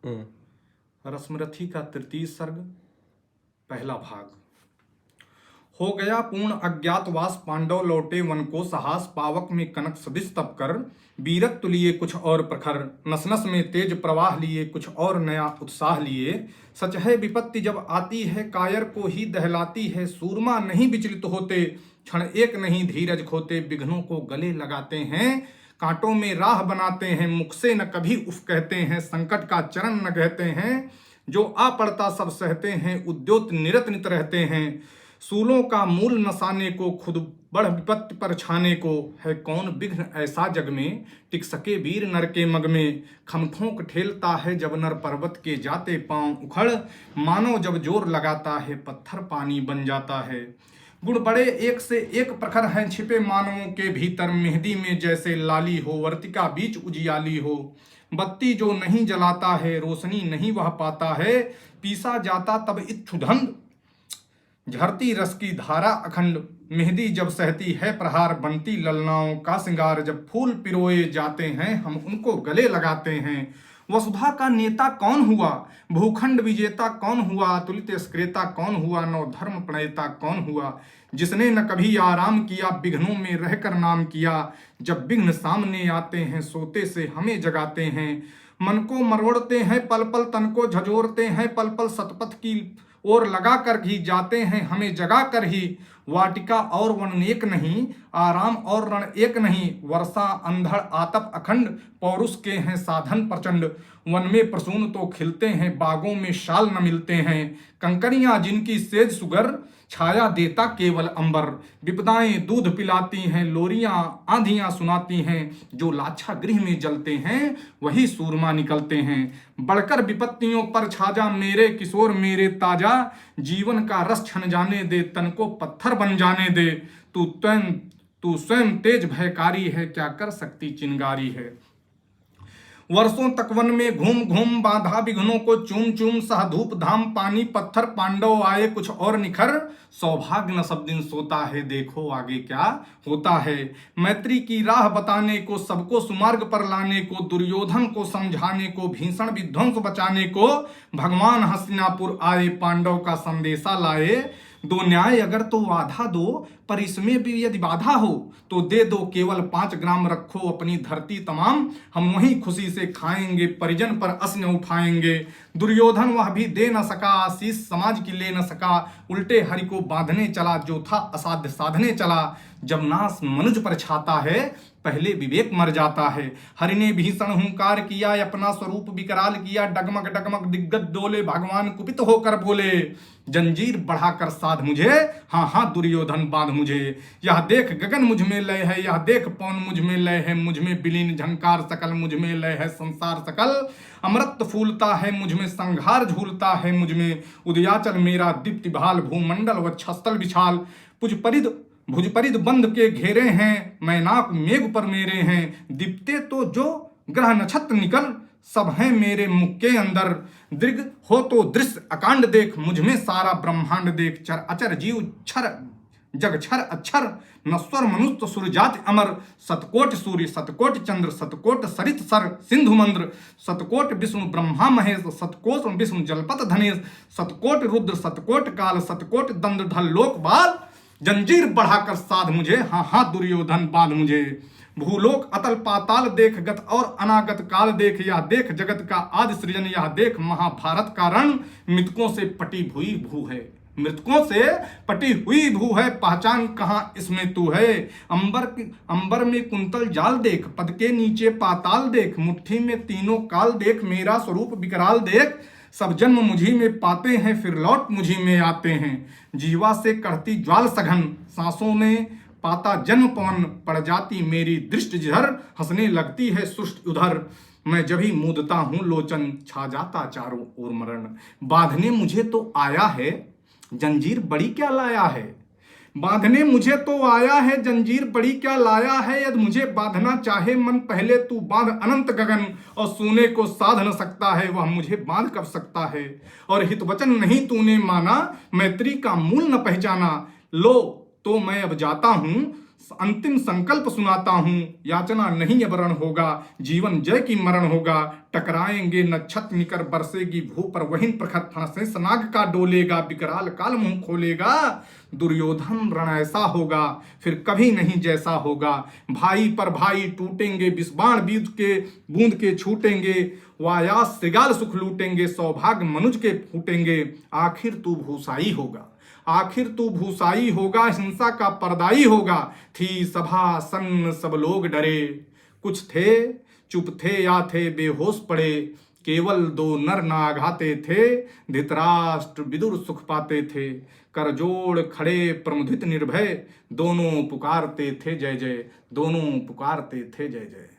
रश्मरथी का तृतीय सर्ग, पहला भाग। हो गया पूर्ण अज्ञातवास, पांडव लौटे वन को सहास, पावक में कनक सदिश तप कर, वीरत्व लिए कुछ और प्रखर, नस नस में तेज प्रवाह लिए कुछ और नया उत्साह लिए। सच है विपत्ति जब आती है, कायर को ही दहलाती है, सूरमा नहीं विचलित होते, क्षण एक नहीं धीरज खोते, विघ्नों को गले लगाते हैं, कांटों में राह बनाते हैं, मुख से न कभी उफ कहते हैं, संकट का चरण न कहते हैं, जो आ पड़ता सब सहते हैं, उद्योत निरत नित रहते हैं, सूलों का मूल नसाने को, खुद बढ़ विपत्ति पर छाने को, है कौन विघ्न ऐसा जग में, टिक सके वीर नर के मग में, खमठोंक ठेलता है जब नर पर्वत के जाते पांव उखड़, मानो जब जोर लगाता है पत्थर पानी बन जाता है। गुण बड़े एक से एक प्रखर हैं छिपे मानवों के भीतर, मेहंदी में जैसे लाली हो, वर्तिका बीच उजियाली हो, बत्ती जो नहीं जलाता है, रोशनी नहीं वह पाता है, पीसा जाता तब इच्छुधंध, झरती रस की धारा अखंड, मेहंदी जब सहती है प्रहार, बनती ललनाओं का सिंगार, जब फूल पिरोए जाते हैं हम उनको गले लगाते हैं। वसुधा का नेता कौन हुआ, भूखंड विजेता कौन हुआ, अतुलित स्क्रेता कौन हुआ, नव धर्म प्रणेता कौन हुआ, जिसने न कभी आराम किया, विघ्नों में रहकर नाम किया, जब विघ्न सामने आते हैं सोते से हमें जगाते हैं, मन को मरोड़ते हैं पल पल, तन को झंझोरते हैं पल पल, सतपथ की ओर लगा कर ही जाते हैं हमें जगा कर ही, वाटिका और वन एक नहीं, आराम और रण एक नहीं, वर्षा अंधड़ आतप अखंड, पौरुष के हैं साधन प्रचंड, वन में प्रसून तो खिलते हैं, बागों में शाल न मिलते हैं, कंकरियां जिनकी सेज सुगर, छाया देता केवल अंबर, विपदाएं दूध पिलाती हैं, लोरियां आंधियां सुनाती हैं, जो लाछा गृह में जलते हैं वही सूरमा निकलते हैं, बढ़कर विपत्तियों पर छाजा मेरे किशोर मेरे ताजा, जीवन का रस छन जाने दे, तन को पत्थर बन जाने दे, तू स्वयं तेज भयकारी है, क्या कर सकती चिंगारी है। वर्षों तक वन में घूम घूम बांधा विघ्नों को चूम चूम, सह धूप धाम पानी पत्थर, पांडव आए कुछ और निखर, सौभाग्य न सब दिन सोता है, देखो आगे क्या होता है। मैत्री की राह बताने को, सबको सुमार्ग पर लाने को, दुर्योधन को समझाने को, भीषण विध्वंस बचाने को, भगवान हस्तिनापुर आए, पांडव का संदेशा लाए। दो न्याय अगर तो आधा दो, पर इसमें भी यदि बाधा हो तो दे दो, केवल 5 ग्राम रखो अपनी धरती तमाम, हम वहीं खुशी से खाएंगे, परिजन पर अश्न उठाएंगे। दुर्योधन वह भी दे न सका, आशीष समाज की ले न सका, उल्टे हरि को बांधने चला, जो था असाध्य साधने चला, जब नाश मनुज पर छाता है पहले विवेक मर जाता है। हरि ने भीषण हुंकार किया, अपना स्वरूप विकराल किया, डगमग डगमग दिग्गज डोले, भगवान कुपित होकर बोले, जंजीर बढ़ाकर साध मुझे, हाँ हाँ दुर्योधन बांध मुझे, यह देख गगन मुझ में लय है, यह देख पवन मुझ में लय है, मुझ में विलीन झंकार सकल, मुझ में लय है संसार सकल, अमृत फूलता है मुझ में, संघार झूलता है मुझ में, उदयाचल मेरा दीप्ति भाल, भूमंडल वक्षस्थल विशाल, भुज परिद बंध के घेरे हैं, मैनाक मेघ पर मेरे हैं, दीप्ते तो जो ग्रह नक्षत्र निकल, सब हैं मेरे मुख के अंदर, दृग हो तो दृश्य अकांड देख, मुझ में सारा ब्रह्मांड देख, चर अचर जीव क्षर जग क्षर अक्षर, नश्वर मनुष्य सुरजाति अमर, सतकोट सूर्य सतकोट चंद्र, सतकोट सरित सर सिंधु मंद्र, सतकोट विष्णु ब्रह्मा महेश, सतकोट विष्णु जलपत धनेश, सतकोट रुद्र सतकोट काल, सतकोट दंड धल लोक बाल, जंजीर बढ़ाकर साध मुझे, हाँ हाँ दुर्योधन बांध मुझे। भूलोक अतल पाताल देख, गत और अनागत काल देख, यह देख जगत का आदि सृजन, यह देख महाभारत का रण, मृतकों से पटी हुई भू है, मृतकों से पटी हुई भू है, पहचान कहाँ इसमें तू है। अंबर में कुंतल जाल देख, पद के नीचे पाताल देख, मुट्ठी में तीनों काल देख, मेरा स्वरूप विकराल देख, सब जन्म मुझी में पाते हैं फिर लौट मुझी में आते हैं, जीवा से करती ज्वाल सघन, सांसों में पाता जन्म पवन, पड़ जाती मेरी दृष्टि जिधर, हंसने लगती है सुष्ट उधर, मैं जब ही मूदता हूँ लोचन, छा जाता चारों ओर मरण, बांधने मुझे तो आया है जंजीर बड़ी क्या लाया है, बांधने मुझे तो आया है जंजीर बड़ी क्या लाया है, यदि मुझे बांधना चाहे मन पहले तू बांध अनंत गगन, और सोने को साध न सकता है वह मुझे बांध कर सकता है, और हित वचन नहीं तूने माना, मैत्री का मूल न पहचाना, लो तो मैं अब जाता हूँ, अंतिम संकल्प सुनाता हूं, याचना नहीं अवरण होगा, जीवन जय की मरण होगा। टकराएंगे न छत निकर, बरसेगी भू पर वहीन प्रखर फणसे सनाग का डोलेगा, विकराल काल मुंह खोलेगा। दुर्योधन रण ऐसा होगा फिर कभी नहीं जैसा होगा, भाई पर भाई टूटेंगे, विषबाण बीज के बूंद के छूटेंगे, वायास श्रृगाल सुख लूटेंगे, सौभाग्य मनुज के फूटेंगे। आखिर तू भूसाई होगा, आखिर तू भूसाई होगा, हिंसा का परदाई होगा। थी सभा सन्न सब लोग डरे, कुछ थे चुप थे या थे बेहोश पड़े, केवल दो नर नाघाते थे, धृतराष्ट्र विदुर सुख पाते थे। कर जोड़ खड़े प्रमुदित निर्भय, दोनों पुकारते थे जय जय, दोनों पुकारते थे जय जय।